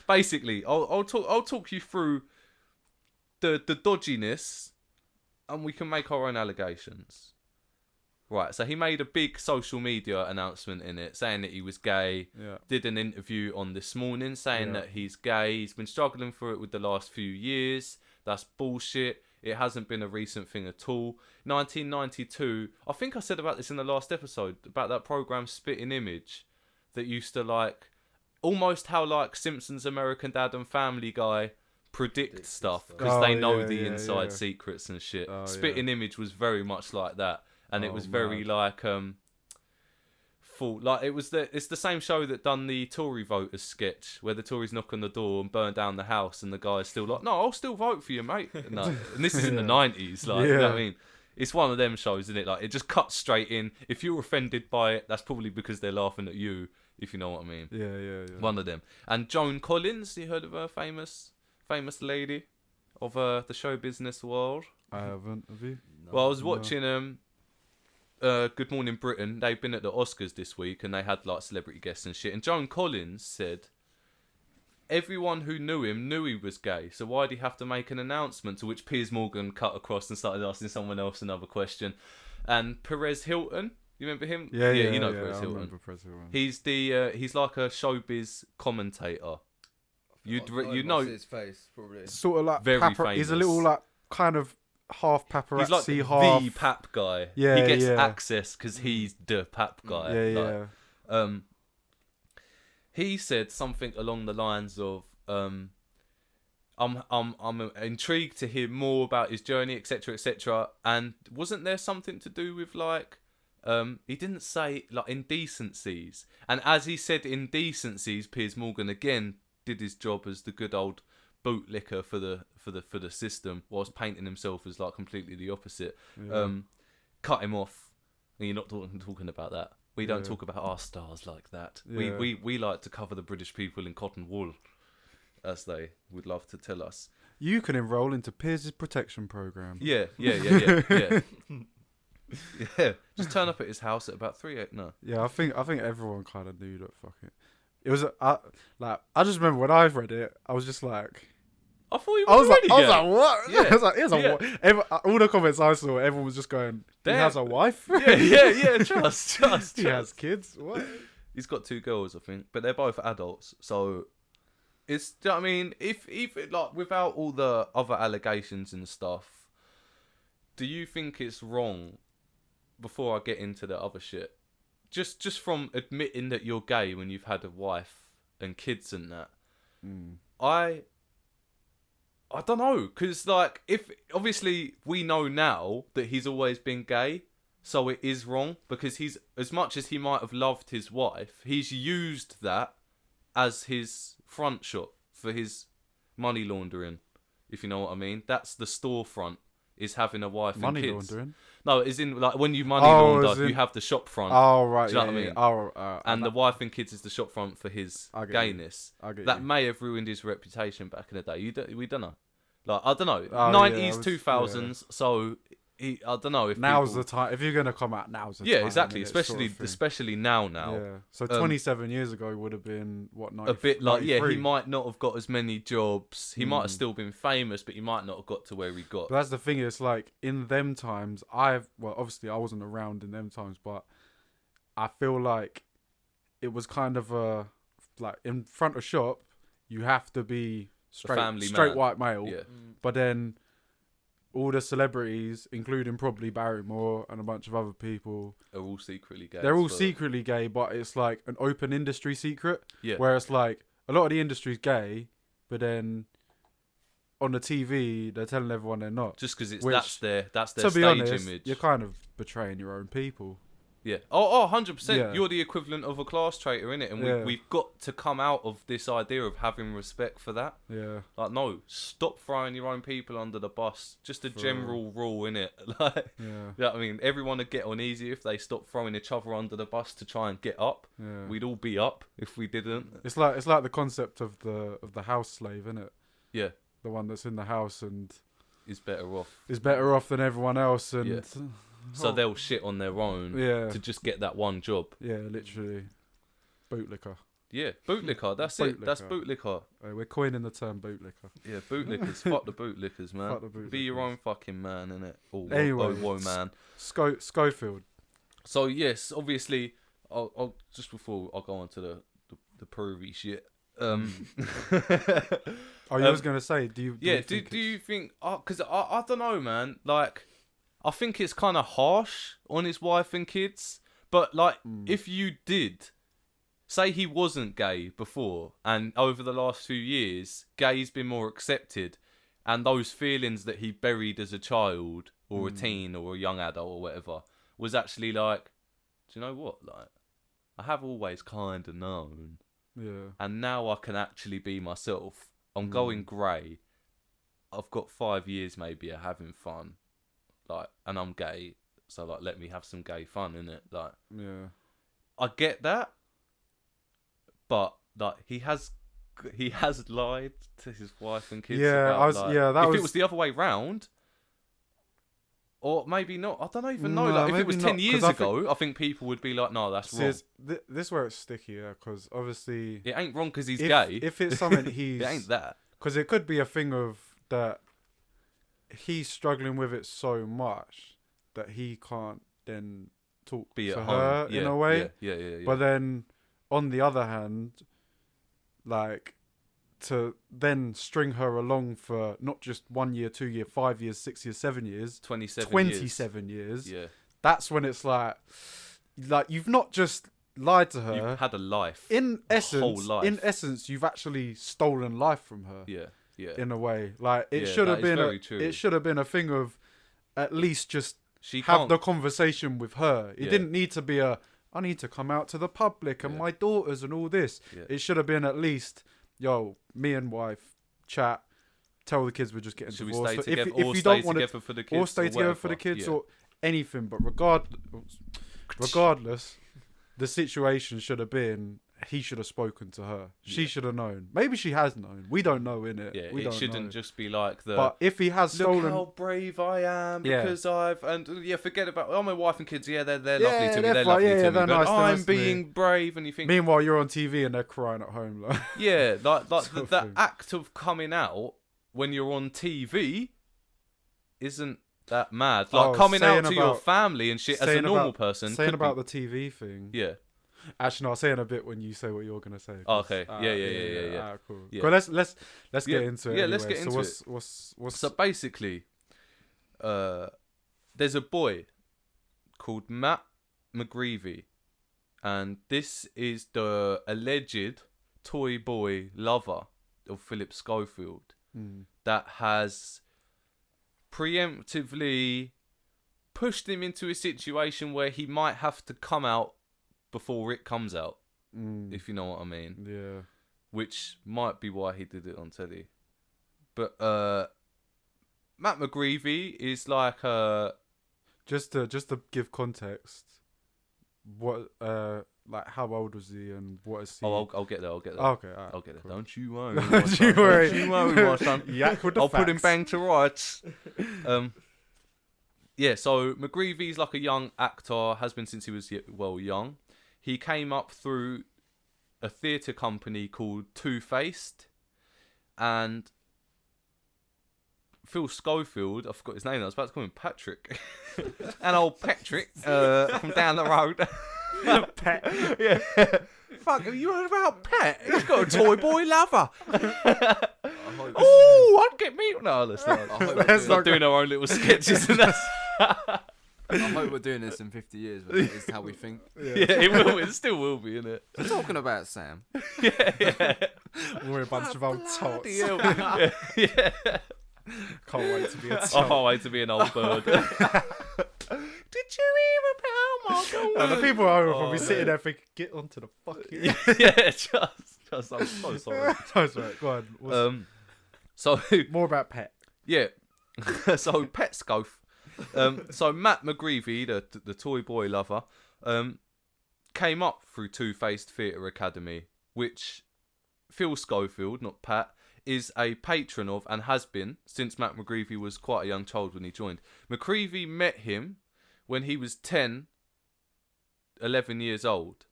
basically, I'll talk you through the dodginess, and we can make our own allegations. Right, so he made a big social media announcement in it, saying that he was gay. Yeah. Did an interview on This Morning saying that he's gay. He's been struggling for it with the last few years. That's bullshit. It hasn't been a recent thing at all. 1992, I think I said about this in the last episode, about that program Spitting Image, that used to like, almost how like Simpsons, American Dad and Family Guy predict stuff, because they know the inside secrets and shit. Spitting Image was very much like that. And it was very like full, like it's the same show that done the Tory voters sketch where the Tories knock on the door and burn down the house, and the guy's still like, no, I'll still vote for you, mate. No, and this is in the 90s, like, you know what I mean? It's one of them shows, isn't it? Like, it just cuts straight in. If you're offended by it, that's probably because they're laughing at you, if you know what I mean. Yeah. One of them. And Joan Collins, you heard of her? Famous lady of the show business world. I haven't. Have you? No. Well, I was watching Good Morning Britain. They've been at the Oscars this week, and they had like celebrity guests and shit. And Joan Collins said everyone who knew him knew he was gay, so why'd he have to make an announcement? To which Piers Morgan cut across and started asking someone else another question. And Perez Hilton, you remember him? Yeah, you know Perez Hilton. I remember Perez Hilton. He's like a showbiz commentator. You know his face probably. Sort of like very famous. He's a little like kind of half paparazzi, he's like half the pap guy. Yeah, he gets access because he's the pap guy. Yeah. He said something along the lines of, I'm intrigued to hear more about his journey, etc., etc. And wasn't there something to do with like, he didn't say like indecencies, and as he said indecencies, Piers Morgan again did his job as the good old bootlicker for the system, whilst painting himself as like completely the opposite. Cut him off. And you're not talking about that. We don't talk about our stars like that. Yeah. We like to cover the British people in cotton wool, as they would love to tell us. You can enrol into Piers' protection program. Yeah. Yeah. Just turn up at his house at about 3 no. Yeah, I think everyone kind of knew that. Fuck it. It was I just remember when I read it, I was just like, I thought he was already I was like, what? Yeah. I was like, he has a wife. All the comments I saw, everyone was just going, he has a wife? Yeah, trust. He has kids? What? He's got 2 girls, I think, but they're both adults, so it's, do you know what I mean? If like, without all the other allegations and stuff, do you think it's wrong, before I get into the other shit, just from admitting that you're gay when you've had a wife and kids and that, I don't know, because like, if obviously we know now that he's always been gay, so it is wrong, because he's, as much as he might have loved his wife, he's used that as his front shop for his money laundering, if you know what I mean. That's the storefront, is having a wife and kids. Money laundering? No, it's in like when you money launder, you have the shop front. Oh right, do you know what I mean? Oh, and the wife and kids is the shop front for his gayness. That may have ruined his reputation back in the day. We don't know. Like, I don't know. 90s, 2000s. So I don't know if now's the time. If you're gonna come out, now's the time. Yeah, exactly. Especially now. Yeah. So 27 years ago would have been what, 90, a bit like 93? he might not have got as many jobs. He might have still been famous, but he might not have got to where he got. But that's the thing. It's like in them times, obviously I wasn't around in them times, but I feel like it was kind of like in front of shop, you have to be straight white male. Yeah. But then all the celebrities, including probably Barrymore and a bunch of other people, are all secretly gay. They're all secretly gay, but it's like an open industry secret. Yeah. Where it's like a lot of the industry's gay, but then on the TV they're telling everyone they're not. Just because that's their to be stage honest, image. You're kind of betraying your own people. Yeah. Oh, 100%. Yeah. You're the equivalent of a class traitor, innit? And we've got to come out of this idea of having respect for that. Yeah. Like, no, stop throwing your own people under the bus. Just a general rule, innit? Like, yeah. You know what I mean? Everyone would get on easy if they stopped throwing each other under the bus to try and get up. Yeah. We'd all be up if we didn't. It's like the concept of the house slave, innit? Yeah. The one that's in the house and is better off than everyone else, and so they'll shit on their own to just get that one job. Yeah, literally. Bootlicker. Yeah, bootlicker. That's it. That's bootlicker. We're coining the term bootlicker. Yeah, bootlickers. Fuck the bootlickers, man. Fuck the bootlickers. Be your own fucking man, innit? Anyway, whoa, man. Schofield. So yes, obviously, I'll just before I go on to the pervy shit. Oh, you was gonna say, do you think? Because I don't know, man. Like, I think it's kind of harsh on his wife and kids. But like, if you did say he wasn't gay before, and over the last few years, gay's been more accepted, and those feelings that he buried as a child or a teen or a young adult or whatever was actually like, do you know what? Like, I have always kind of known. Yeah. And now I can actually be myself. I'm going grey. I've got 5 years maybe of having fun. Like, and I'm gay. So like, let me have some gay fun, innit? Like, yeah. I get that. But like, he has lied to his wife and kids. Yeah, about, if it was the other way round, or maybe not. I don't even know. Like, if it was 10 years ago, I think people would be like, "No, that's wrong." This is where it's sticky, yeah, because obviously it ain't wrong because he's gay. If it's something he's, it ain't that. Because it could be a thing of that he's struggling with it so much that he can't then talk to her in a way. Yeah. But then, on the other hand, like, to then string her along for not just 1 year, 2 year, 5 years, 6 years, 7 years, 27 years. Yeah. That's when it's like you've not just lied to her. You've had a life. In essence, whole life. In essence, you've actually stolen life from her. Yeah. In a way, like it should have been. It should have been a thing of at least just have the conversation with her. It didn't need to be I need to come out to the public and my daughters and all this. Yeah. It should have been at least, yo, me and wife chat. Tell the kids we're just getting divorced. We stay together, if you don't want to, for the kids, or stay together for the kids, or anything. But regardless, the situation should have been. He should have spoken to her. She should have known. Maybe she has known. We don't know, innit? Yeah, we it shouldn't just be like the. But if he has stolen, look how brave I am because I've forget about my wife and kids. Yeah, they're lovely to me. They're lovely to me. But nice, I'm being brave, and you think. Meanwhile, you're on TV and they're crying at home. Like. Yeah, like the act of coming out when you're on TV isn't that mad. Like coming out to your family and shit as a normal person. Saying about the TV thing. Yeah. Actually, no, I'll say in a bit when you say what you're gonna say. Okay. Yeah. Cool. Yeah. Well, let's get into it. Yeah, anyway. let's get into it. What's So basically, there's a boy called Matt McGreevy, and this is the alleged toy boy lover of Philip Schofield that has preemptively pushed him into a situation where he might have to come out before it comes out, if you know what I mean. Yeah. Which might be why he did it on telly. But Matt McGreevy is like just to give context, what like how old was he and what is he? Oh, I'll get there. Okay, right, I'll get there. Cool. Don't you worry. Don't you worry. Don't you worry, my son. I'll put him bang to rights. Yeah. So McGreevy's like a young actor, has been since he was young. He came up through a theatre company called Two-Faced, and Phil Schofield, I forgot his name, I was about to call him Patrick. And old Patrick from down the road. Pet. Yeah. Fuck, have you heard about Pet? He's got a toy boy lover. Oh, I'd get me. No, let's not doing our own little sketches. And that's... I hope we're doing this in 50 years, but it is how we think. Yeah, it will. It still will be, innit? We're talking about Sam. Yeah. We're a bunch of old tots. Yeah. Can't wait to be a tot. I can't wait to be an old bird. Did you hear about Marco? The people are probably sitting there thinking, get onto the fucking... Yeah, just I'm so sorry. That's right, go on. So more about Pet. Yeah. So Pet Scof. So Matt McGreevy, the toy boy lover, came up through Two-Faced Theatre Academy, which Phil Schofield, not Pat, is a patron of and has been since Matt McGreevy was quite a young child when he joined. McGreevy met him when he was 11 years old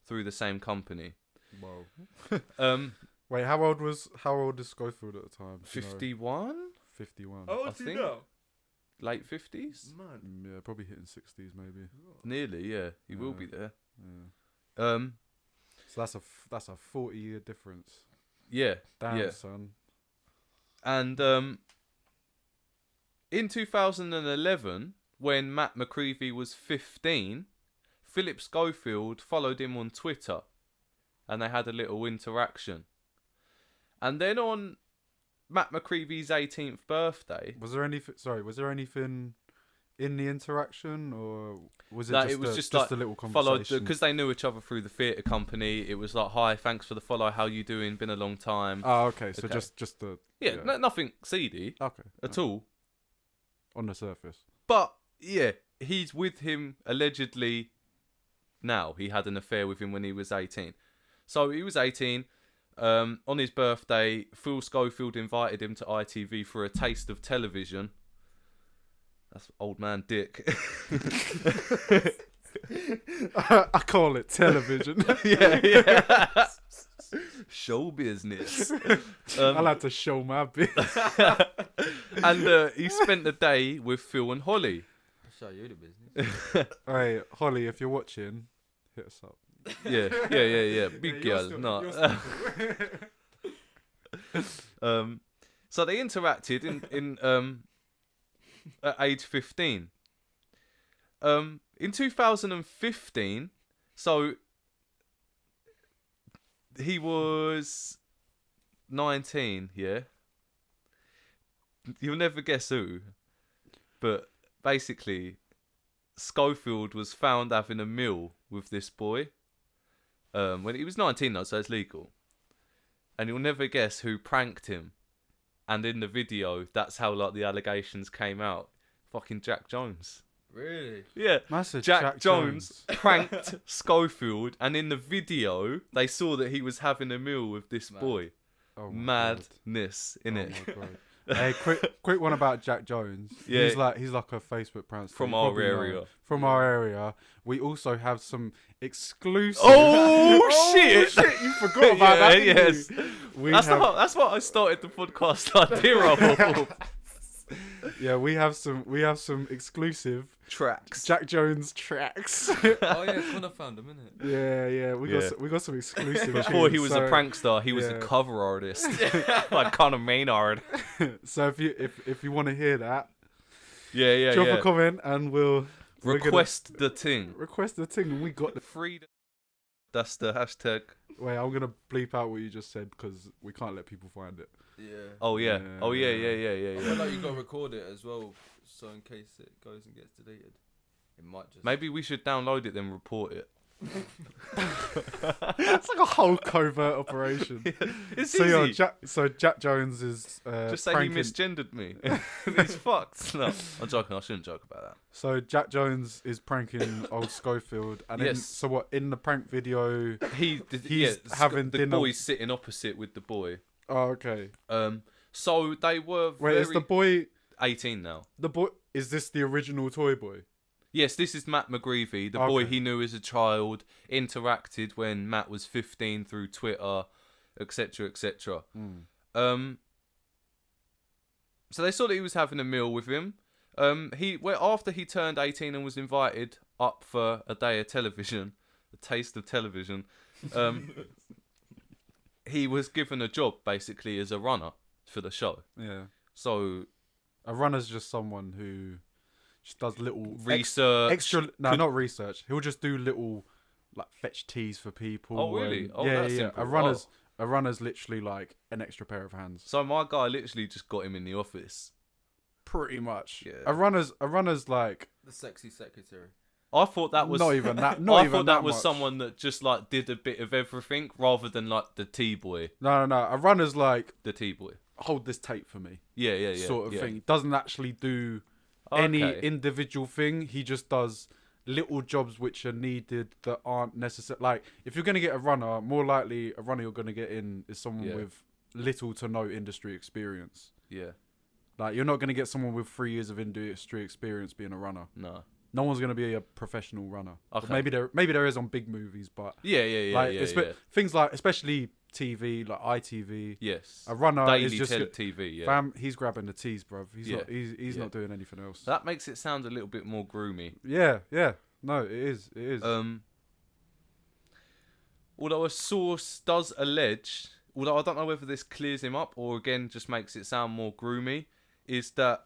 through the same company. Whoa. Wait, how old is Schofield at the time? Do you know? 51, 51. How I old is he think. now? Late 50s. Man. Yeah, probably hitting 60s maybe. Nearly, yeah. He will be there. Yeah. So that's a 40-year difference. Yeah. Damn, yeah. son. And in 2011, when Matt McCreevy was 15, Philip Schofield followed him on Twitter, and they had a little interaction. And then on Matt McCreevy's 18th birthday, Was there anything in the interaction, or was it No, just, it was just like a little followed conversation? because they knew each other through the theatre company. It was like, "Hi, thanks for the follow. How you doing? Been a long time." Oh, okay. So Okay. just the yeah, nothing seedy okay at all. on the surface. But yeah, he's with him allegedly now. He had an affair with him when he was 18. So he was 18. On his birthday, Phil Schofield invited him to ITV for a taste of television. That's old man Dick. I call it television. yeah. Show business. I like to show my bit. And he spent the day with Phil and Holly. I'll show you the business. Hey, Holly, if you're watching, hit us up. Yeah. Big girl. No. So they interacted in at age 15. In 2015, so he was 19, yeah? You'll never guess who. But basically, Schofield was found having a meal with this boy. When he was 19 though, so it's legal. And you'll never guess who pranked him. And in the video, that's how like the allegations came out. Fucking Jack Jones. Really? Yeah. Massive Jack Jones pranked Schofield, and in the video, they saw that he was having a meal with this boy. Oh my God. Madness, innit? Oh my God. Hey, quick one about Jack Jones. Yeah. He's like a Facebook prankster. From You our probably know. area. From our area. We also have some exclusive. Oh, shit! You forgot about that. Didn't Yes. you? That's what I started the podcast idea of. Yeah, we have some exclusive Tracks. Jack Jones tracks. Oh yeah, Connor found him, innit? yeah. We got some exclusive. Before he tunes, was so, a prankster, he was a yeah. cover artist, like Conor Maynard. So if you want to hear that, Yeah. drop a comment and we're gonna Request the thing. request the thing, and we got the. Freedom. That's the hashtag. Wait, I'm gonna bleep out what you just said because we can't let people find it. Yeah. Oh yeah. Yeah. Oh yeah. I feel like you gotta record it as well, so in case it goes and gets deleted, it might just. Maybe we should download it then report it. It's like a whole covert operation. It's So easy. Jack Jones is Just say pranking. he misgendered me. He's fucked. No, I'm joking. I shouldn't joke about that. So Jack Jones is pranking old Schofield, and Yes. so what? In the prank video, He's having the dinner- boy's sitting opposite with the boy. oh okay. So they were Wait, is the boy 18 now. Is this the original toy boy? Yes, this is Matt McGreevy, the boy Okay. he knew as a child, interacted when Matt was 15 through Twitter, etc., etc. So they saw that he was having a meal with him. After he turned 18 and was invited up for a day of television, a taste of television, he was given a job basically as a runner for the show. Yeah. So A runner's just someone who just does little research, not research. He'll just do little like fetch teas for people. Oh, really? and- Oh, yeah, that's yeah. simple. A runner's literally like an extra pair of hands. So my guy literally just got him in the office. Pretty much. Yeah. A runner's like The sexy secretary. I thought that was not even that. I Not even thought that was much. someone that just like did a bit of everything rather than like the T boy. No. A runner's like The T boy. hold this tape for me, Yeah. sort of yeah. thing. Doesn't actually do Okay. any individual thing. He just does little jobs which are needed that aren't necessary. Like if you're gonna get a runner, more likely a runner you're gonna get in is someone Yeah. with little to no industry experience. Yeah. Like you're not gonna get someone with 3 years of industry experience being a runner. No. no one's gonna be a professional runner. Okay. Maybe there is on big movies, but Yeah. things like especially TV, like ITV. Yes. A runner Daily is just TV. Yeah. fam. He's grabbing the tees, bruv. He's Yeah. not. He's Yeah. not doing anything else. That makes it sound a little bit more groomy. Yeah. No, it is. It is. Although a source does allege, although I don't know whether this clears him up or again just makes it sound more groomy, is that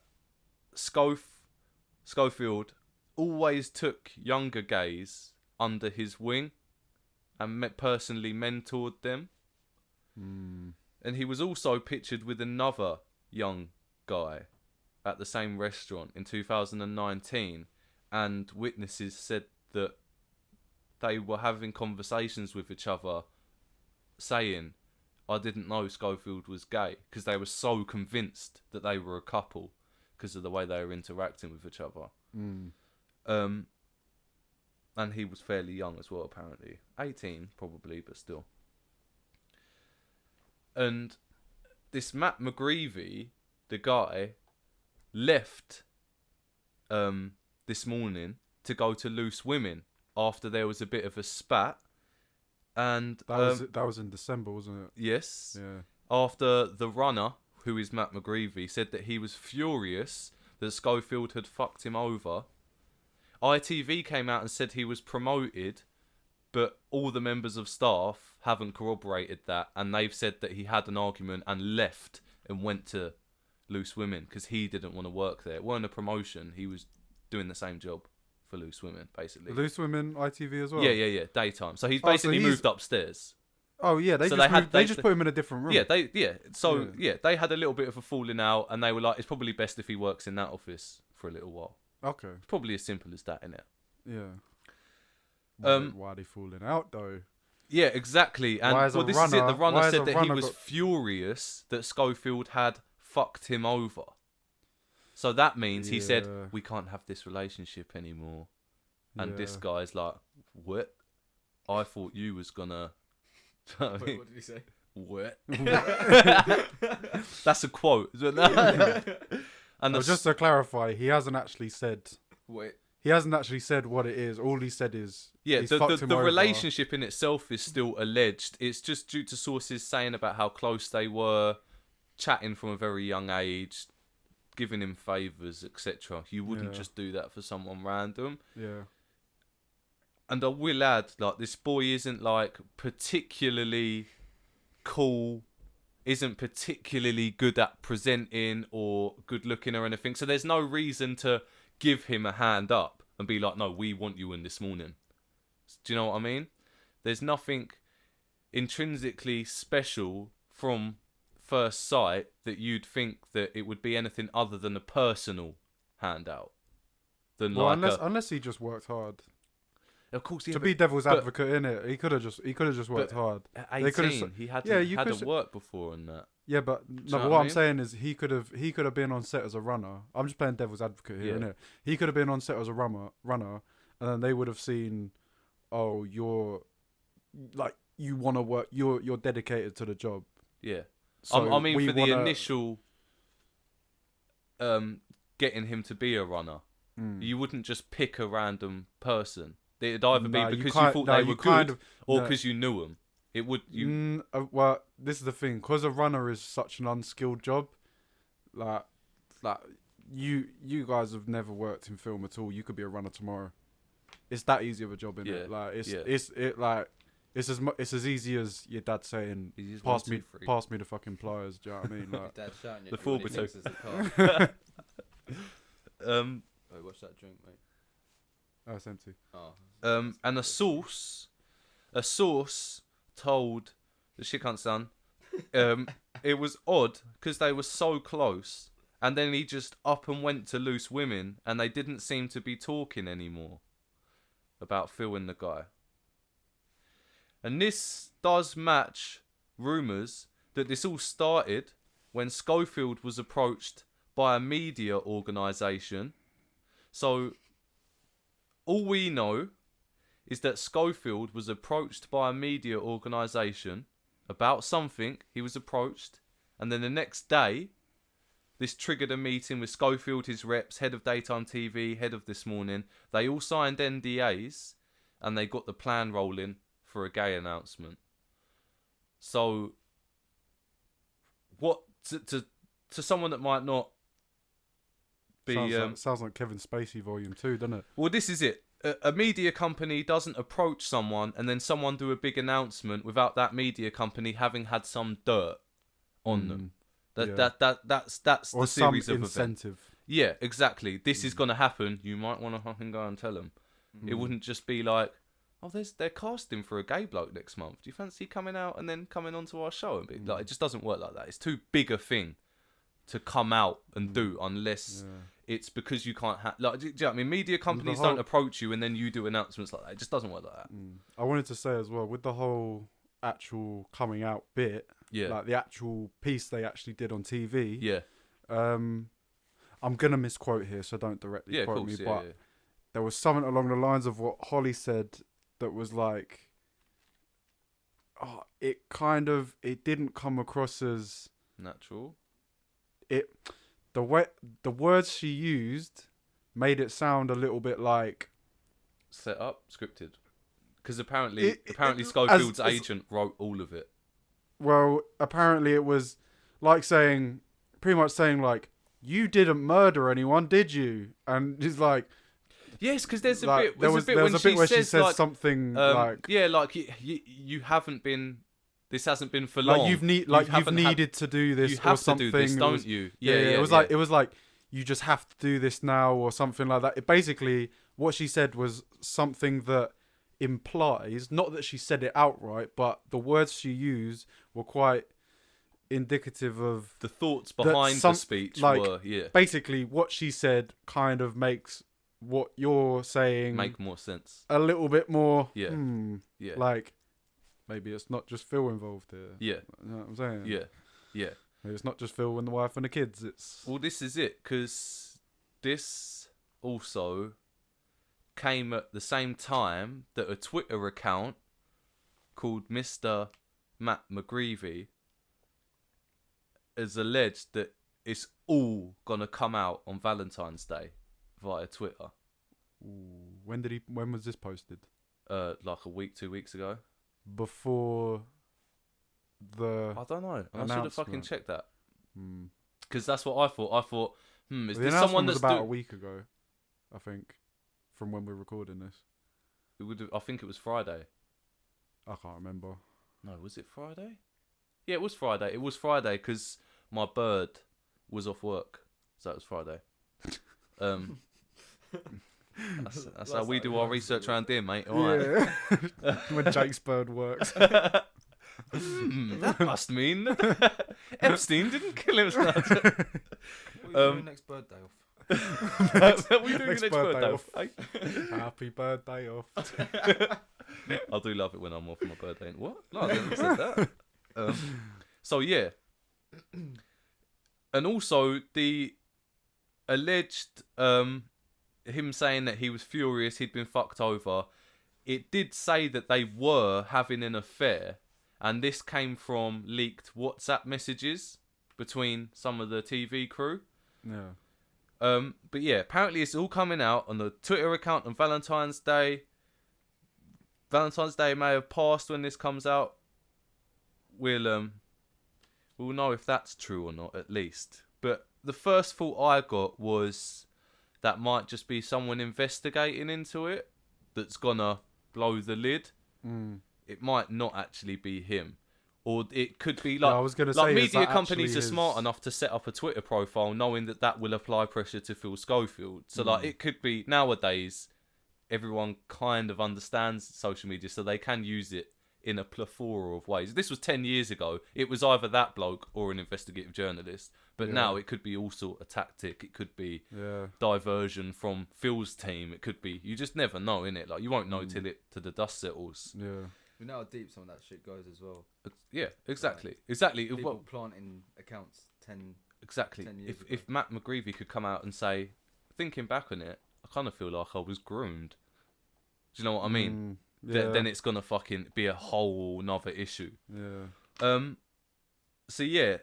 Schofield always took younger gays under his wing and personally mentored them. And he was also pictured with another young guy at the same restaurant in 2019, and witnesses said that they were having conversations with each other saying, I didn't know Schofield was gay, because they were so convinced that they were a couple because of the way they were interacting with each other. And he was fairly young as well, apparently. 18 probably, but still. And this Matt McGreevy, the guy, left this morning to go to Loose Women after there was a bit of a spat. And that was in December, wasn't it? Yes. Yeah. After the runner, who is Matt McGreevy, said that he was furious that Schofield had fucked him over. ITV came out and said he was promoted, but all the members of staff haven't corroborated that, and they've said that he had an argument and left and went to Loose Women because he didn't want to work there. It weren't a promotion. He was doing the same job for Loose Women, basically. Loose Women, ITV as well? Yeah. Daytime. So he's basically moved upstairs. Oh, yeah. They just put him in a different room. Yeah, they had a little bit of a falling out, and they were like, it's probably best if he works in that office for a little while. Okay. It's probably as simple as that, innit? Yeah. Why are they falling out, though? Yeah, exactly. And is it. The runner said that he was got... furious that Schofield had fucked him over. So that means he said, we can't have this relationship anymore. And this guy's like, what? I thought you was gonna... Wait, what did he say? What? That's a quote. And just to clarify, he hasn't actually said... Wait. He hasn't actually said what it is. All he said is... Yeah, he's fucked him the over. relationship in itself is still alleged. It's just due to sources saying about how close they were, chatting from a very young age, giving him favours, etc. You wouldn't just do that for someone random. Yeah. And I will add, like, this boy isn't, like, particularly cool, isn't particularly good at presenting or good looking or anything. So there's no reason to give him a hand up and be like, no, we want you in this morning. Do you know what I mean? There's nothing intrinsically special from first sight that you'd think that it would be anything other than a personal handout. Unless he just worked hard. Of course, to be devil's advocate in it, he could have just worked hard. At 18, he hadn't worked before and that. Yeah, but what I'm saying is he could have been on set as a runner. I'm just playing devil's advocate here, innit? He could have been on set as a runner, and then they would have seen, oh, you're like, you want to work, you're dedicated to the job. Yeah, so I mean, for the initial, getting him to be a runner, you wouldn't just pick a random person. It'd either be because you thought they were good, or because you knew them. It would well, this is the thing, because a runner is such an unskilled job. Like you guys have never worked in film at all. You could be a runner tomorrow. It's that easy of a job, innit? Like it's as easy as your dad saying, pass me the fucking pliers. Do you know what I mean? Like, Dad shouting the at you when he full fixes the car. Wait, what's that drink, mate? oh, it's empty. Oh. And a source told the shitcunt son, it was odd because they were so close, and then he just up and went to Loose Women, and they didn't seem to be talking anymore about Phil and the guy. And this does match rumours that this all started when Schofield was approached by a media organisation. So all we know is that Schofield was approached by a media organisation about something. He was approached, and then the next day, This triggered a meeting with Schofield, his reps, head of daytime TV, head of This Morning. They all signed NDAs, and they got the plan rolling for a gay announcement. So, what to someone that might not be sounds like Kevin Spacey Volume 2, doesn't it? Well, this is it. A media company doesn't approach someone and then someone do a big announcement without that media company having had some dirt on them. That's or the series some of events. incentive. Yeah, exactly. This is gonna happen. You might want to fucking go and tell them. It wouldn't just be like, oh, they're casting for a gay bloke next month. Do you fancy coming out and then coming onto our show and be like? It just doesn't work like that. It's too big a thing to come out and do unless it's because you can't have. Like, do you know what I mean? Media companies don't approach you and then you do announcements like that. It just doesn't work like that. I wanted to say as well, with the whole actual coming out bit, like the actual piece they actually did on TV. I'm gonna misquote here, so don't directly quote me, but there was something along the lines of what Holly said that was like, it didn't come across as natural. The words she used made it sound a little bit like set up, scripted. Because apparently Schofield's agent wrote all of it. Well, apparently it was like pretty much saying like, you didn't murder anyone, did you? And he's like, yes, because there's a like, bit. There was a bit where she says like, something like, you haven't been. This hasn't been for long. Like you've needed to do this. You have or something. to do this, don't you? It was like you just have to do this now or something like that. It basically, what she said was something that implies, not that she said it outright, but the words she used were quite indicative of the thoughts behind the speech. Basically, what she said kind of makes what you're saying make more sense. A little bit more. Like, maybe it's not just Phil involved here. Yeah. You know what I'm saying? Yeah. Maybe it's not just Phil and the wife and the kids. Well, this is it, because this also came at the same time that a Twitter account called Mr. Matt McGreevy has alleged that it's all gonna come out on Valentine's Day via Twitter. Ooh, when was this posted? Like a week, 2 weeks ago. Before the I don't know. I should have fucking checked that. Because that's what I thought. Is this someone that's about a week ago? I think, from when we're recording this. I think it was Friday. I can't remember. No, was it Friday? Yeah, it was Friday. It was Friday because my bird was off work, so it was Friday. That's how we do our research around here, mate. All right. When Jake's bird works. That must mean Epstein didn't kill himself. What are you doing next birthday off? What are you doing next birthday off? Happy birthday off. I do love it when I'm off on my birthday. What? No, I didn't say that. So yeah, and also the alleged him saying that he was furious, he'd been fucked over. It did say that they were having an affair, and this came from leaked WhatsApp messages between some of the TV crew. Yeah. But yeah, apparently it's all coming out on the Twitter account on Valentine's Day. Valentine's Day may have passed when this comes out. We'll know if that's true or not, at least. But the first thought I got was that might just be someone investigating into it that's gonna blow the lid. It might not actually be him. Or it could be like, I was gonna say, media companies are smart enough to set up a Twitter profile knowing that will apply pressure to Phil Schofield. So like, it could be, nowadays everyone kind of understands social media, so they can use it in a plethora of ways. This was 10 years ago. It was either that bloke or an investigative journalist. But now it could be all sort of tactic. It could be diversion from Phil's team. It could be, you just never know, innit? Like, you won't know till the dust settles. Yeah. We know how deep some of that shit goes as well. Yeah, exactly. Like, exactly. People planting accounts 10 Exactly. 10 years ago. If Matt McGreevy could come out and say, thinking back on it, I kind of feel like I was groomed. Do you know what I mean? Then it's gonna fucking be a whole nother issue. Yeah. So yeah,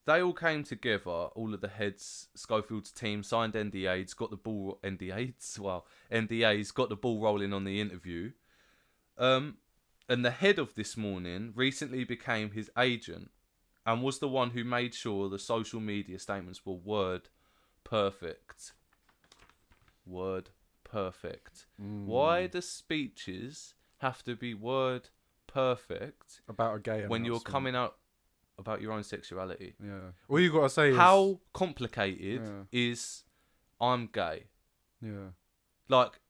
they all came together, all of the heads, Schofield's team, signed NDAs, got the ball... NDAs, got the ball rolling on the interview. And the head of This Morning recently became his agent and was the one who made sure the social media statements were word perfect. Word perfect. Why do speeches have to be word perfect About a gay when you're announcement. coming out about your own sexuality? Yeah. All you gotta say is How complicated is I'm gay? Yeah. Like,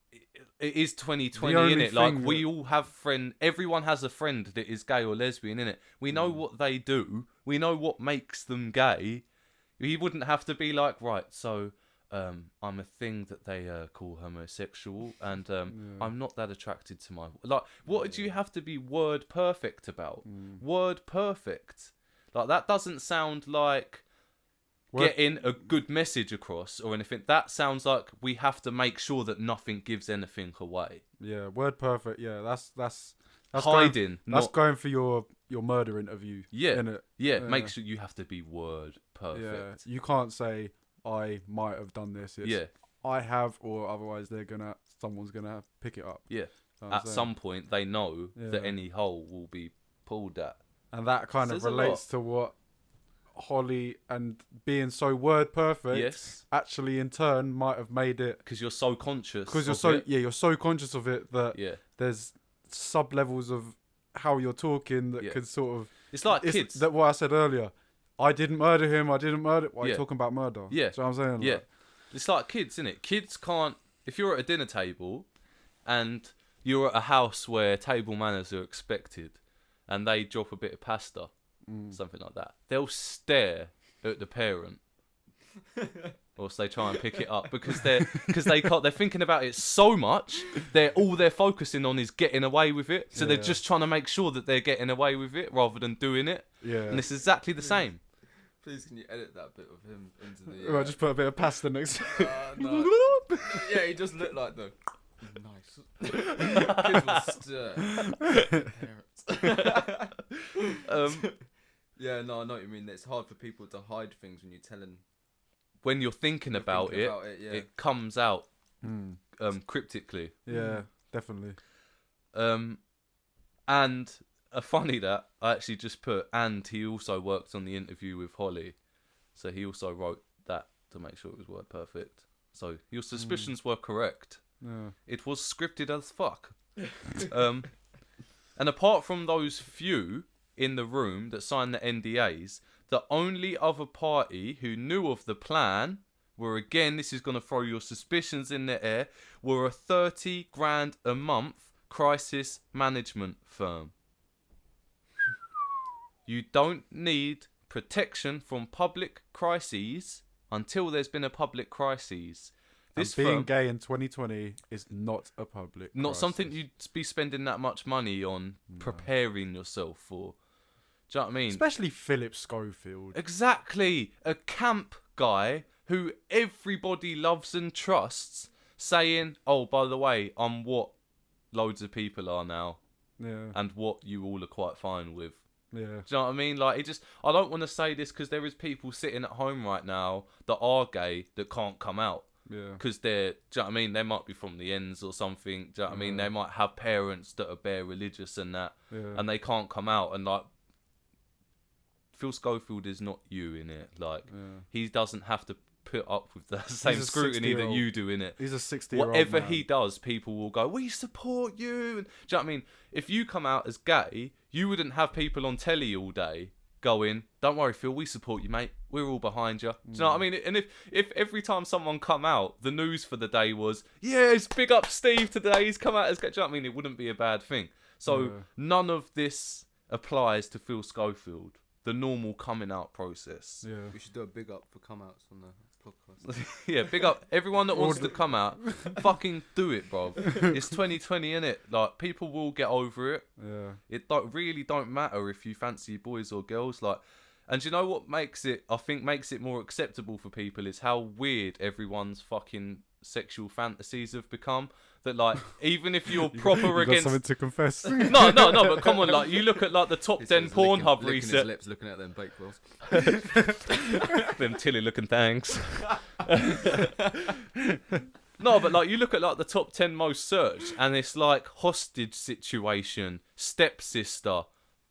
it is 2020, The only innit? Like, thing we that- all have everyone has a friend that is gay or lesbian, innit? We know what they do. We know what makes them gay. He wouldn't have to be like, right, so I'm a thing that they call homosexual, and I'm not that attracted to my... Like, what do you have to be word perfect about? Word perfect. Like, that doesn't sound like getting a good message across or anything. That sounds like we have to make sure that nothing gives anything away. Yeah, word perfect. Yeah, that's Hiding. That's not, going for your murder interview. Yeah. Innit? Yeah, make sure you have to be word perfect. Yeah, you can't say I might have done this. It's, Yeah. I have, or otherwise someone's gonna pick it up. Yeah. You know what I'm At saying? some point, they know that Yeah. any hole will be pulled at. And that kind of Says a relates to what Holly and being so word perfect. Yes. Actually, in turn, might have made it Because you're so conscious. because you're of so it. you're so conscious of it that Yeah. there's sub levels of how you're talking that Yeah. could sort of. It's like It's kids. that what I said earlier. I didn't murder him. I didn't murder. Why are Yeah. you talking about murder? Yeah. Do you know what I'm saying? Yeah. Like, It's like kids, isn't it? Kids can't... If you're at a dinner table and you're at a house where table manners are expected and they drop a bit of pasta, something like that, they'll stare at the parent. Or they try and pick it up because they can't. They're thinking about it so much. They're focusing on is getting away with it. So they're Yeah. just trying to make sure that they're getting away with it rather than doing it. yeah. And it's exactly the same. Please, can you edit that bit of him into the? Well, just put a bit of pasta next. No. Yeah, he just looked like the nice. Kids will stir. Parents. Yeah, no, I know what you mean. It's hard for people to hide things when you're telling. When you're thinking about it, yeah. it comes out cryptically. Yeah, definitely. And funny that I actually just put, and he also worked on the interview with Holly, so he also wrote that to make sure it was word perfect. So your suspicions were correct. Yeah. It was scripted as fuck. And apart from those few in the room that signed the NDAs, the only other party who knew of the plan were, again, this is going to throw your suspicions in the air, were a 30 grand a month crisis management firm. You don't need protection from public crises until there's been a public crisis. This And being firm, gay in 2020 is not a public. not crisis. something you'd be spending that much money on preparing yourself for. Do you know what I mean? Especially Philip Schofield. Exactly. A camp guy who everybody loves and trusts saying, oh, by the way, I'm what loads of people are now Yeah. and what you all are quite fine with. Yeah. Do you know what I mean? Like, I don't want to say this because there is people sitting at home right now that are gay that can't come out. Yeah. Because they're, do you know what I mean? They might be from the ends or something. Do you know what I mean? They might have parents that are bare religious and that, Yeah. and they can't come out. And like, Phil Schofield is not you in it. Like, he doesn't have to put up with the same a scrutiny that 60-year-old. you do in it. He's a 60-year-old Whatever man. he does, people will go, we support you. And, do you know what I mean? If you come out as gay, you wouldn't have people on telly all day going, don't worry, Phil, we support you, mate. We're all behind you. Do you know what I mean? And if every time someone come out, the news for the day was, yes, big up Steve today, he's come out as gay. Do you know what I mean? It wouldn't be a bad thing. So none of this applies to Phil Schofield. The normal coming out process. Yeah. We should do a big up for come outs on the podcast. Yeah, big up everyone that wants to come out. Fucking do it, bro. It's 2020, innit? Like, people will get over it. Yeah. It really don't matter if you fancy boys or girls. Like, and you know what makes it more acceptable for people is how weird everyone's fucking sexual fantasies have become. That like even if you're proper you got against something to confess. no, but come on, like you look at like the top He 10 says Pornhub licking research. his lips, looking at them baked rolls. Them tilly looking things. No, but like you look at like the top 10 most searched, and it's like hostage situation, stepsister,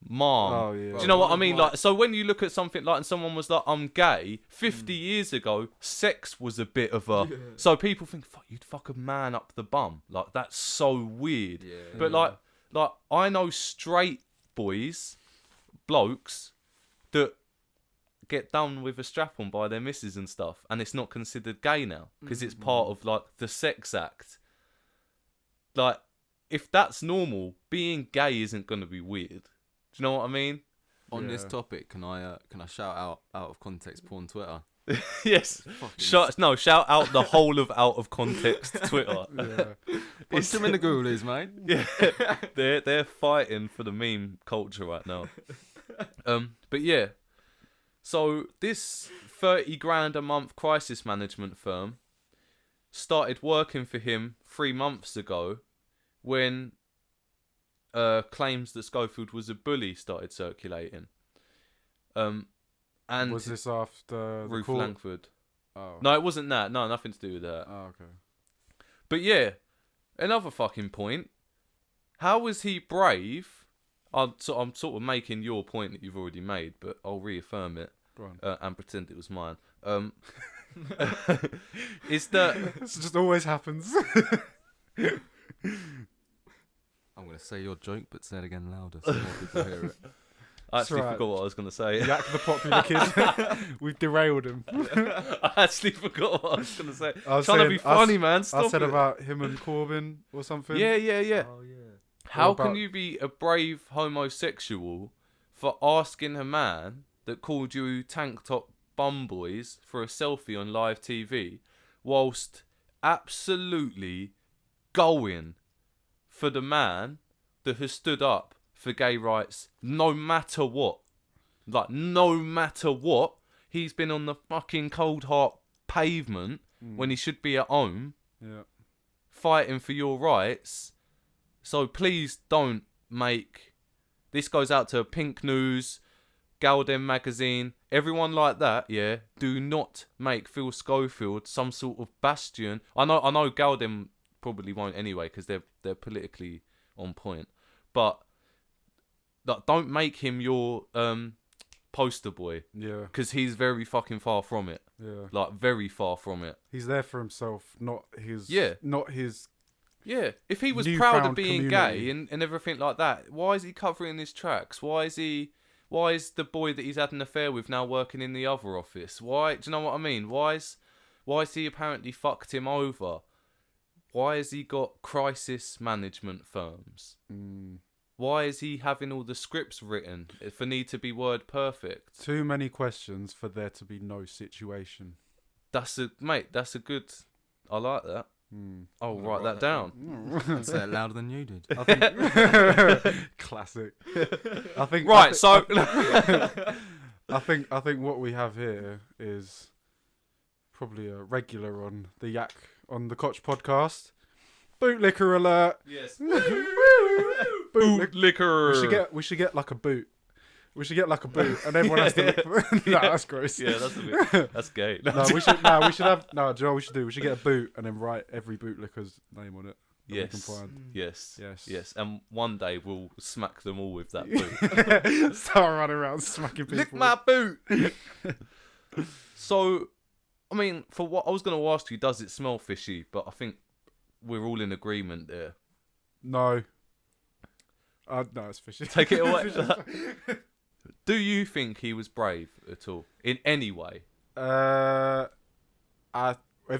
mom. Oh yeah. Do you know what I mean? Right. Like, so when you look at something like, and someone was like, "I'm gay," 50 years ago, sex was a bit of a. So people think, "Fuck, you'd fuck a man up the bum." Like that's so weird. Yeah. But like I know straight boys, blokes, that get done with a strap on by their missus and stuff, and it's not considered gay now because it's part of like the sex act. Like, if that's normal, being gay isn't gonna be weird. Do you know what I mean? On this Yeah. topic, can I shout out of context porn Twitter? Yes. Fucking Shout out the whole of out of context Twitter. Yeah. punch them in the ghoulies, mate. Yeah, they're fighting for the meme culture right now. But yeah, so this 30 grand a month crisis management firm started working for him 3 months ago, when claims that Schofield was a bully started circulating. And Was this after the Ruth court? Langford. Oh. No, it wasn't that. No, nothing to do with that. Oh, okay. But yeah, another fucking point. How was he brave? I'm sort of making your point that you've already made, but I'll reaffirm it Go on. and pretend it was mine. Is that This just always happens. I'm gonna say your joke, but say it again louder so more people hear it. I actually right. forgot what I was going to say. Yak the popular kid. We've derailed him. I actually forgot what I was going to say. I was Trying to saying- be funny, man. Stop I said it. about him and Corbyn or something. Yeah. Oh yeah. How Or can about- you be a brave homosexual for asking a man that called you tank top bum boys for a selfie on live TV, whilst absolutely going for the man that has stood up for gay rights no matter what? Like, no matter what. He's been on the fucking cold heart pavement when he should be at home Yeah. fighting for your rights. So please don't make... This goes out to Pink News, Galdem Magazine, everyone like that, yeah? Do not make Phil Schofield some sort of bastion. I know Galdem probably won't anyway, because they're politically on point. But like, don't make him your poster boy, Yeah. because he's very fucking far from it. Yeah. Like, very far from it. He's there for himself, not his. Yeah. Not his. Yeah, if he was proud of Newfound being community. gay and everything like that, why is he covering his tracks? Why is the boy that he's had an affair with now working in the other office? Why? Do you know what I mean? Why is he apparently fucked him over? Why has he got crisis management firms? Why is he having all the scripts written for need to be word perfect? Too many questions for there to be no situation. That's a good. I like that. I'll write that down. I'd say it louder than you did. I think classic. I think Right, so I think what we have here is probably a regular on the Yak on the Cotch podcast. Bootlicker alert. yes, Bootlick. liquor. We should get like a boot. We should get like a boot, and everyone has to look for. No, that's gross. Yeah, that's gay. No, we should. No, we should have. No, do you know what we should do? We should get a boot and then write every bootlicker's name on it. that we can Yes. find. Yes. Yes. Yes. And one day we'll smack them all with that boot. Start running around smacking people. Lick my boot. So, I mean, for what I was going to ask you, does it smell fishy? But I think we're all in agreement there. No. No, it's fishy. Take it away. Do you think he was brave at all in any way? If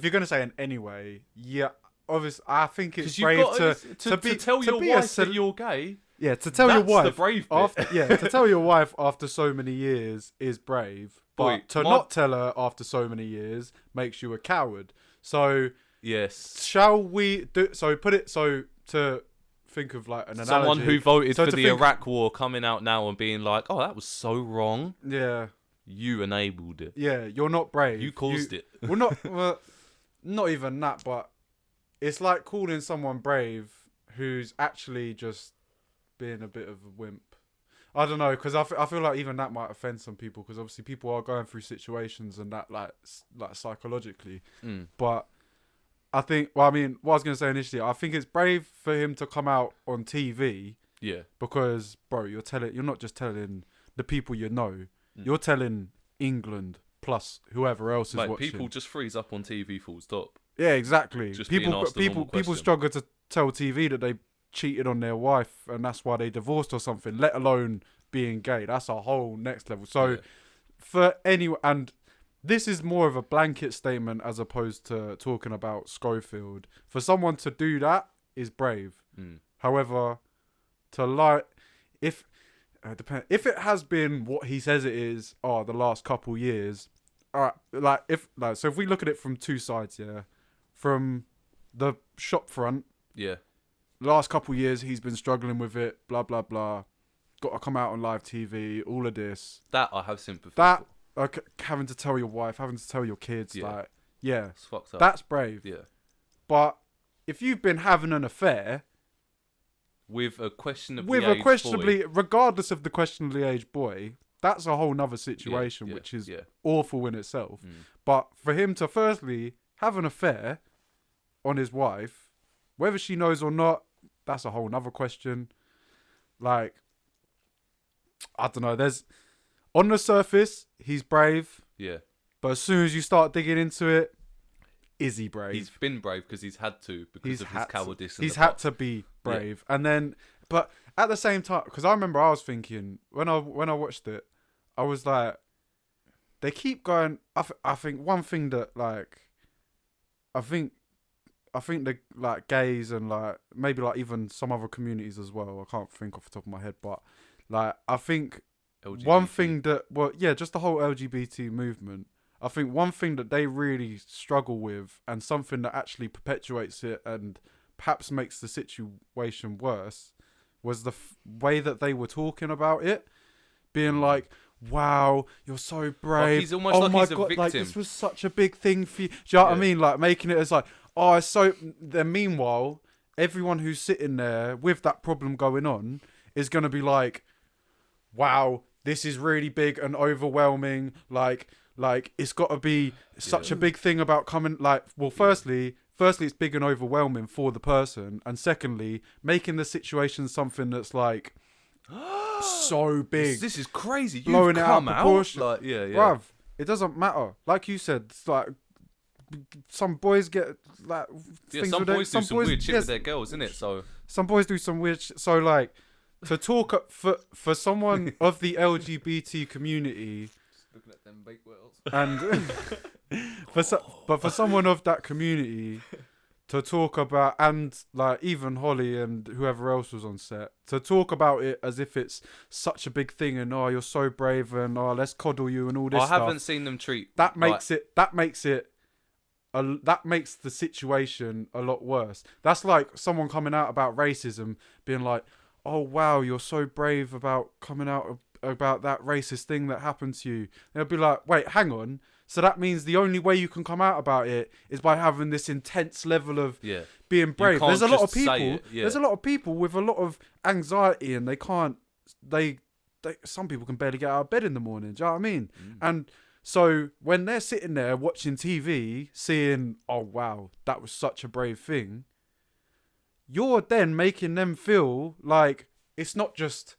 you're gonna say in any way, yeah, obviously, I think it's 'Cause you've brave got to tell your be a wife cel- that you're gay. Yeah, to tell your That's wife the brave bit. after, yeah, to tell your wife after so many years is brave, but Boy, to not tell her after so many years makes you a coward. So Yes. shall we do? So put it so to think of like an analogy. Someone who voted So for to the think- Iraq War coming out now and being like, "Oh, that was so wrong." Yeah, You enabled it. yeah, you're not brave. You caused it. Well, not. Well, not even that, but it's like calling someone brave who's actually just being a bit of a wimp. I don't know, because I feel like even that might offend some people, because obviously people are going through situations and that, like psychologically. But I think, well, I mean, what I was going to say initially, I think it's brave for him to come out on TV. Yeah. Because, bro, you're not just telling the people you know, you're telling England plus whoever else is watching. People just freeze up on TV full stop. Yeah, exactly. Just people struggle to tell TV that they cheated on their wife and that's why they divorced or something, let alone being gay. That's a whole next level. So for anyone, and this is more of a blanket statement as opposed to talking about Schofield. For someone to do that is brave. However, to lie, if it has been what he says it is, the last couple years, so if we look at it from two sides, from the shop front, last couple years he's been struggling with it, blah blah blah, got to come out on live TV, all of this. That I have sympathy. That having to tell your wife, having to tell your kids, it's fucked up. That's brave. Yeah, but if you've been having an affair with a questionably boy, regardless of the questionably aged boy, that's a whole nother situation, which is awful in itself. But for him to firstly have an affair on his wife, whether she knows or not, that's a whole nother question. Like, I don't know. On the surface, he's brave. Yeah. But as soon as you start digging into it, is he brave? He's been brave because he's had to, because of his cowardice. He's had to be brave. And then, but at the same time, because I remember I was thinking, when I watched it, I was like, they keep going. I think one thing that, like, I think the, like, gays and, like, maybe, like, even some other communities as well, I can't think off the top of my head, but, like, I think LGBT. One thing that, just the whole LGBT movement, I think one thing that they really struggle with, and something that actually perpetuates it and perhaps makes the situation worse, was the way that they were talking about it, being like, wow, you're so brave. He's almost like he's a victim. Like, this was such a big thing for you. Do you know what I mean? Like, making it as like, it's so... Then meanwhile, everyone who's sitting there with that problem going on is going to be like, wow, this is really big and overwhelming. Like it's got to be such a big thing about coming... Like, well, firstly, it's big and overwhelming for the person. And secondly, making the situation something that's like... so big. This is crazy. You've blowing come it out of proportion. Like, yeah. Bruv, it doesn't matter. Like you said, it's like some boys get like things some boys do some weird shit with their girls, innit? So some boys do some weird so like to talk for someone of the LGBT community, just looking at them big whales, and for someone of that community to talk about, and like even Holly and whoever else was on set, to talk about it as if it's such a big thing and you're so brave and let's coddle you and all this stuff. I haven't seen them treat that makes the situation a lot worse. That's like someone coming out about racism being like, oh wow, you're so brave about coming out about that racist thing that happened to you. They'll be like, wait, hang on. So that means the only way you can come out about it is by having this intense level of being brave. There's a lot of people. There's a lot of people with a lot of anxiety, and they can't. Some people can barely get out of bed in the morning. Do you know what I mean? And so when they're sitting there watching TV, seeing, oh wow, that was such a brave thing, you're then making them feel like it's not just,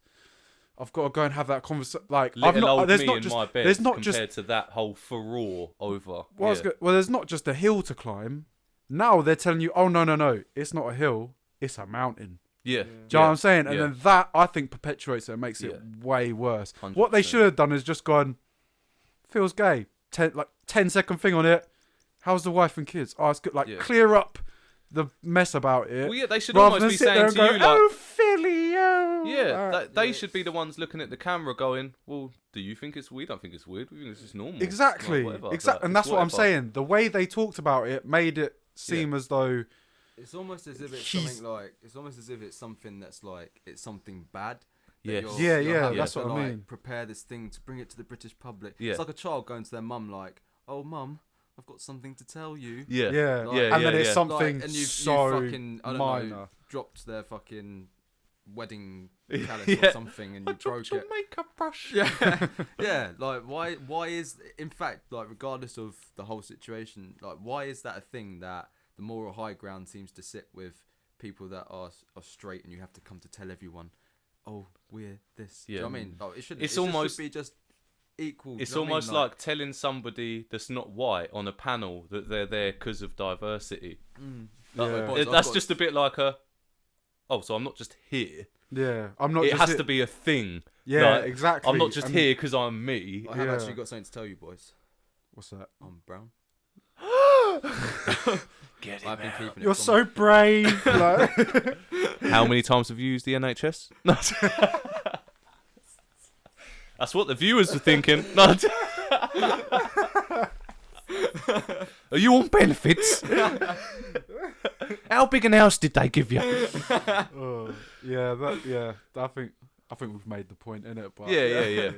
I've got to go and have that conversation. Like, my bed compared to that whole furore over. Well, there's not just a hill to climb. Now they're telling you, oh no, it's not a hill, it's a mountain. Yeah. Do you know what I'm saying? And then that, I think, perpetuates it and makes it way worse. 100%. What they should have done is just gone, feels gay. 10-second thing on it. How's the wife and kids? Oh, it's good. Like, clear up the mess about it. Well, yeah, they should almost be saying to you, like, oh, Philly, oh. Yeah, they should be the ones looking at the camera going, well, do you think it's weird? I don't think it's weird. We think it's just normal. Exactly. Exactly. And that's what I'm saying. The way they talked about it made it seem as though... It's almost as if it's something like... It's almost as if it's something that's like... It's something bad. Yes. That's what I mean. Prepare this thing to bring it to the British public. Yeah. It's like a child going to their mum like, oh, mum, I've got something to tell you. Yeah. Yeah, Like, and then it's yeah. something and you so fucking, I don't minor. know, dropped their fucking wedding Yeah. chalice or something and you broke it. makeup brush. Yeah, yeah. Like, why is, in fact, like, regardless of the whole situation, like, why is that a thing that the moral high ground seems to sit with people that are straight, and you have to come to tell everyone, oh, we're this. Yeah. Do you know what I mean? Oh, it should. It's it almost should be just equal. It's do you know what I almost mean? like telling somebody that's not white on a panel that they're there because of diversity. Like, Yeah. boys, That's I've just a bit like a. Oh, so I'm not just here. Yeah, I'm not. It just has here- to be a thing. Yeah, Like, exactly. I'm not just And- here because I'm me. I have Yeah. actually got something to tell you, boys. What's that? I'm brown. Get it I've been out. keeping it. You're from- so brave. Like, How many times have you used the NHS? No. That's what the viewers were thinking. No. Are you on benefits? How big an house did they give you? yeah. I think we've made the point in it. But Yeah.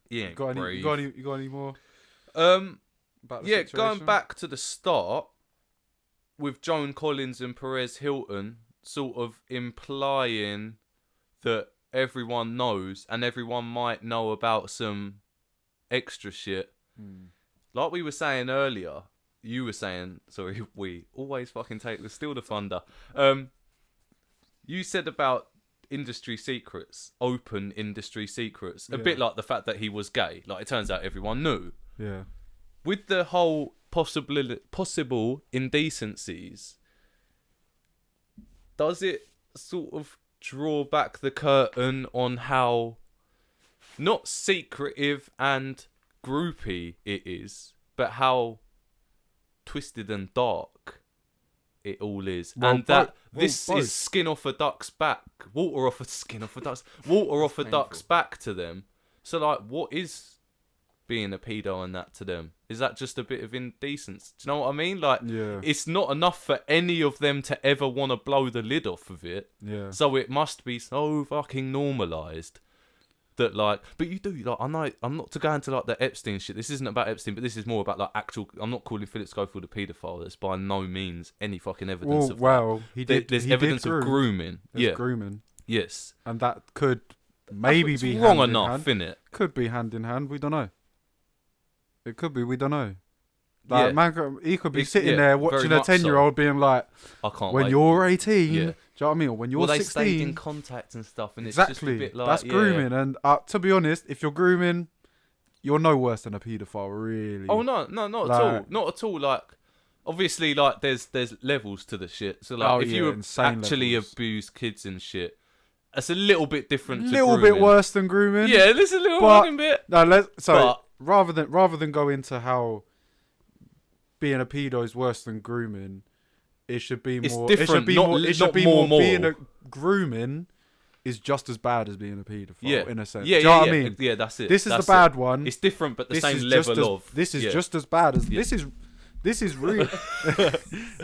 Yeah, You got any more? About the Yeah, situation? going back to the start with Joan Collins and Perez Hilton, sort of implying that everyone knows and everyone might know about some extra shit. Like we were saying earlier, you were saying, sorry, we always fucking steal the thunder. You said about industry secrets, open industry secrets, a bit like the fact that he was gay. Like, it turns out everyone knew. Yeah. With the whole possible indecencies, does it sort of draw back the curtain on how not secretive and groupy it is, but how twisted and dark it all is? Well, and that both. this is skin off a duck's back. Water off a duck's back to them. So, like, what is being a pedo and that to them? Is that just a bit of indecence? Do you know what I mean? Like, Yeah. it's not enough for any of them to ever want to blow the lid off of it. Yeah. So it must be so fucking normalised that, like, but you do, like, I know, I'm not to go into, like, the Epstein shit. This isn't about Epstein, but this is more about, like, actual, I'm not calling Philip Schofield a paedophile. There's by no means any fucking evidence of that. He did. There's he evidence did of grooming. There's Yeah. grooming, Yes. and that could maybe It's be wrong hand enough, in hand. innit? Could be hand in hand. We don't know. It could be. We don't know. Like, Yeah. man, he could be It's- sitting yeah, there very watching a much so. 10-year-old being like, I can't when wait. you're 18, Yeah. do you know what I mean? Or when you're Well, they 16. stayed in contact and stuff, and Exactly. it's just a bit like, That's yeah. grooming. And to be honest, if you're grooming, you're no worse than a paedophile, really. Oh no, not at all, not at all. Like, obviously, like there's levels to the shit. So like, if you insane actually levels. abuse kids and shit, it's a little bit different. A to little bit grooming. worse than grooming. Yeah, there's a little But- fucking bit. No, But- rather than go into how being a pedo is worse than grooming, it should be It's more. different, It should be not- more. It not should be more more. Being a moral. grooming is just as bad as being a paedophile. Yeah, in a sense. Yeah, Do you know yeah, what I mean? Yeah, that's it. This is That's the bad it. one. It's different, but the This same is just level as, of. This is yeah. just as bad as. Yeah. This is really.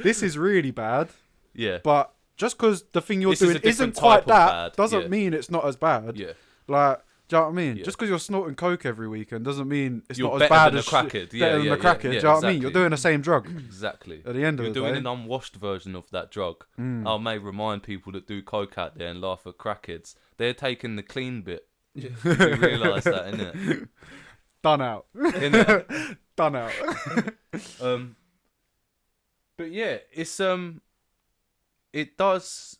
This is really bad. Yeah, But just because the thing you're This is doing a different isn't quite type of that, bad, doesn't yeah. mean it's not as bad. yeah. Like, do you know what I mean? Yeah. Just because you're snorting coke every weekend doesn't mean it's You're not as better bad than as a crackhead. better Yeah, than yeah, a crackhead. yeah, Do you know what I mean? exactly. You're doing the same drug. Exactly. At the end of You're the doing day. an unwashed version of that drug. I may remind people that do coke out there and laugh at crackheads. They're taking the clean bit. Yeah. You realise that, innit? Done out. Innit? Done out. But yeah, it's it does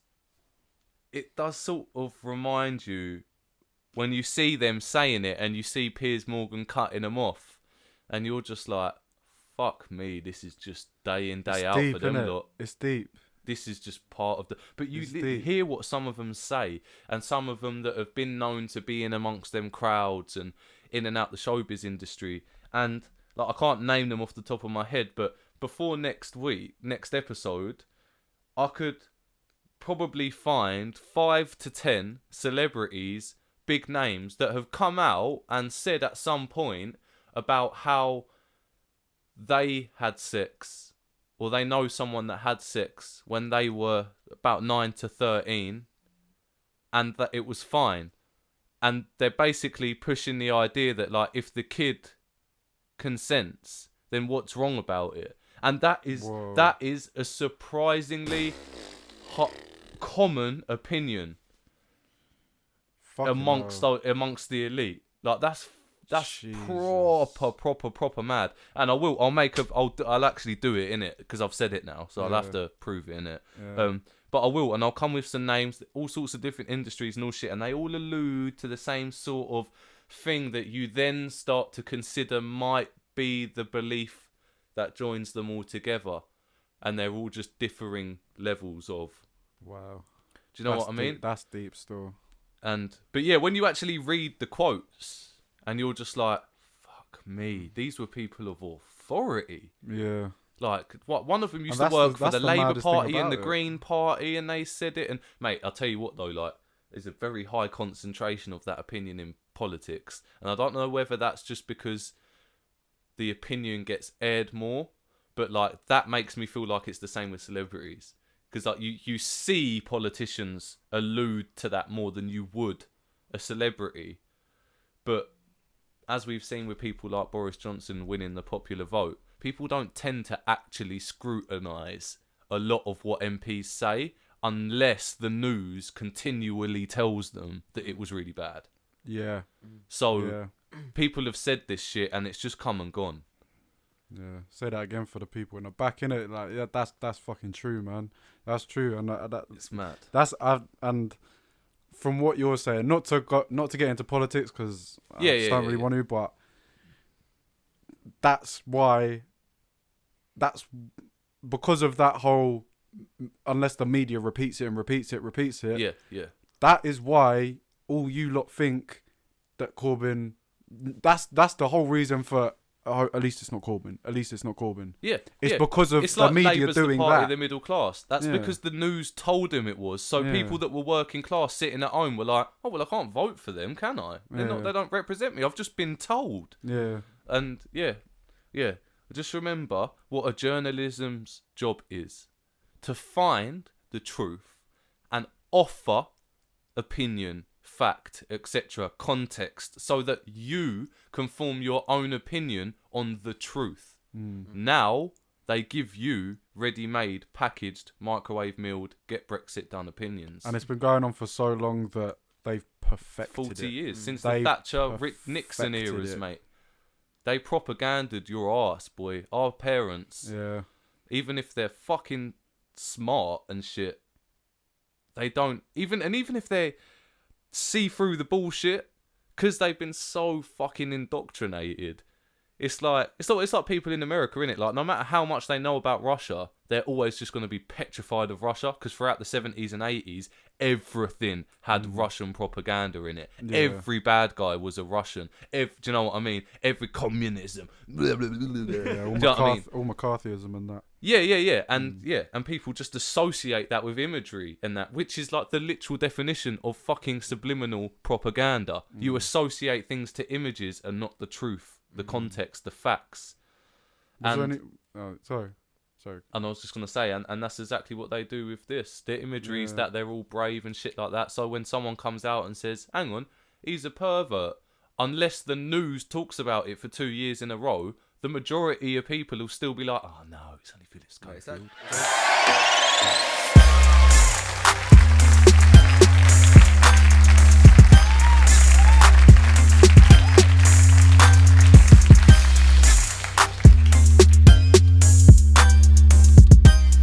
sort of remind you when you see them saying it and you see Piers Morgan cutting them off, and you're just like, fuck me, this is just day in, day out deep, for them innit? lot. It's deep. This is just part of the. But you It's deep. hear what some of them say, and some of them that have been known to be in amongst them crowds and in and out the showbiz industry. And like, I can't name them off the top of my head, but before next episode, I could probably find 5 to 10 celebrities, big names, that have come out and said at some point about how they had sex, or they know someone that had sex when they were about 9 to 13, and that it was fine. And they're basically pushing the idea that, like, if the kid consents, then what's wrong about it? And that is a surprisingly common opinion amongst the elite. Like that's Jesus. proper mad. And I'll actually do it in it because I've said it now, so I'll have to prove it in it. Yeah. But I will, and I'll come with some names, all sorts of different industries and all shit, and they all allude to the same sort of thing that you then start to consider might be the belief that joins them all together, and they're all just differing levels of. Wow. Do you know what I mean? That's deep still. But yeah, when you actually read the quotes, and you're just like, fuck me, these were people of authority. Yeah. Like, what? One of them used to work for the Labour Party and the Green Party, and they said it. And mate, I'll tell you what though, like, there's a very high concentration of that opinion in politics, and I don't know whether that's just because the opinion gets aired more, but like that makes me feel like it's the same with celebrities, because like you see politicians allude to that more than you would a celebrity, but as we've seen with people like Boris Johnson winning the popular vote, people don't tend to actually scrutinise a lot of what MPs say unless the news continually tells them that it was really bad. Yeah. So people have said this shit and it's just come and gone. Yeah. Say that again for the people in the back, innit? Like, yeah, that's fucking true, man. That's true, and It's mad. And from what you're saying, not to get into politics because I don't really want to, but that's because of that whole, unless the media repeats it. Yeah. That is why all you lot think that Corbyn. That's the whole reason for. Oh, at least it's not Corbyn. Yeah. It's because of it's the like media Labour's doing the party that. of the middle class. That's because the news told him it was. So people that were working class sitting at home were like, oh, well, I can't vote for them, can I? They don't represent me. I've just been told. Yeah. And yeah. Just remember what a journalism's job is. To find the truth and offer opinion, fact, etc., context, so that you can form your own opinion on the truth. Now they give you ready-made, packaged, microwave-milled, get Brexit done opinions. And it's been going on for so long that they've perfected 40 it. years since the Thatcher, Nixon eras, mate. They propaganded your arse, boy. Our parents, even if they're fucking smart and shit, they don't even if they see through the bullshit, because they've been so fucking indoctrinated. It's like people in America, innit? Like, no matter how much they know about Russia, they're always just going to be petrified of Russia, because throughout the 70s and 80s, everything had Russian propaganda in it. Yeah. Every bad guy was a Russian. Do you know what I mean? Every communism. Blah, blah, blah, blah. Yeah, Do you know what I mean? all McCarthyism and that. Yeah. And people just associate that with imagery and that, which is like the literal definition of fucking subliminal propaganda. You associate things to images and not the truth, the context, the facts. Sorry. And I was just going to say, and that's exactly what they do with this. The imagery is that they're all brave and shit like that. So when someone comes out and says, hang on, he's a pervert, unless the news talks about it for 2 years in a row, the majority of people will still be like, oh no, it's only Philip Schofield.